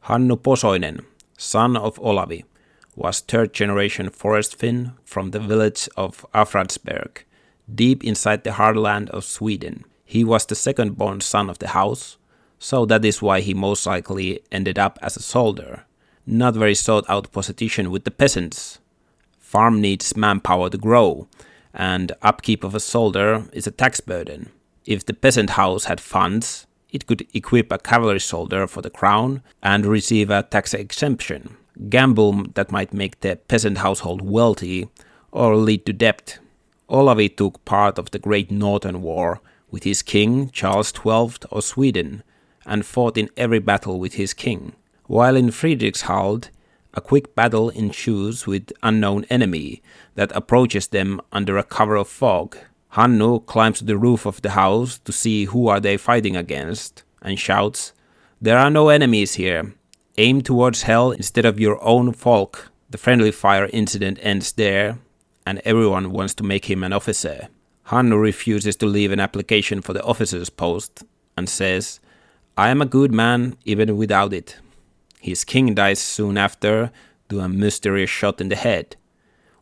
Hannu Posoinen, son of Olavi, was third-generation forest Finn from the village of Afradsberg, deep inside the heartland of Sweden. He was the second-born son of the house, so that is why he most likely ended up as a soldier. Not very sought-out position with the peasants. Farm needs manpower to grow, and upkeep of a soldier is a tax burden. If the peasant house had funds, it could equip a cavalry soldier for the crown and receive a tax exemption. Gamble that might make the peasant household wealthy or lead to debt. Olavi took part of the Great Northern War with his king, Charles XII of Sweden, and fought in every battle with his king. While in Fredrikshald, a quick battle ensues with unknown enemy that approaches them under a cover of fog. Hannu climbs to the roof of the house to see who are they fighting against, and shouts, "There are no enemies here. Aim towards hell instead of your own folk." The friendly fire incident ends there, and everyone wants to make him an officer. Hannu refuses to leave an application for the officer's post, and says, "I am a good man even without it." His king dies soon after to a mysterious shot in the head.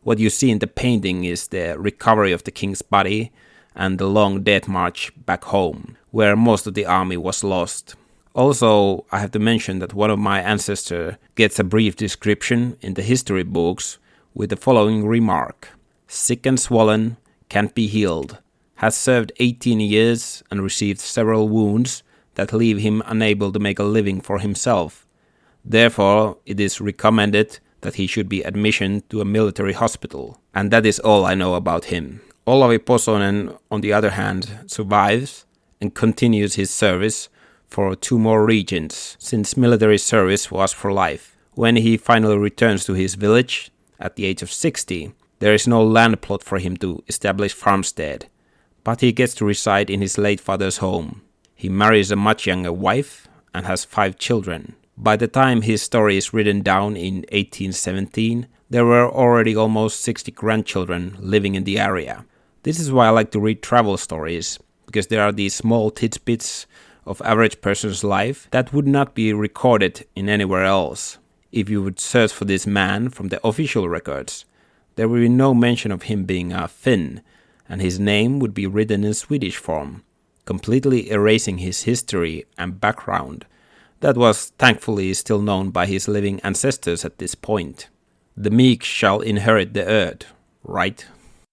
What you see in the painting is the recovery of the king's body and the long death march back home, where most of the army was lost. Also, I have to mention that one of my ancestors gets a brief description in the history books with the following remark: "Sick and swollen, can't be healed, has served 18 years and received several wounds that leave him unable to make a living for himself. Therefore, it is recommended that he should be admission to a military hospital." And that is all I know about him. Olavi Posoinen, on the other hand, survives and continues his service for 2 more regions, since military service was for life. When he finally returns to his village at the age of 60, there is no land plot for him to establish farmstead, but he gets to reside in his late father's home. He marries a much younger wife and has 5 children. By the time his story is written down in 1817, there were already almost 60 grandchildren living in the area. This is why I like to read travel stories, because there are these small tidbits of average person's life that would not be recorded in anywhere else. If you would search for this man from the official records, there would be no mention of him being a Finn, and his name would be written in Swedish form, completely erasing his history and background that was thankfully still known by his living ancestors at this point. The meek shall inherit the earth, right?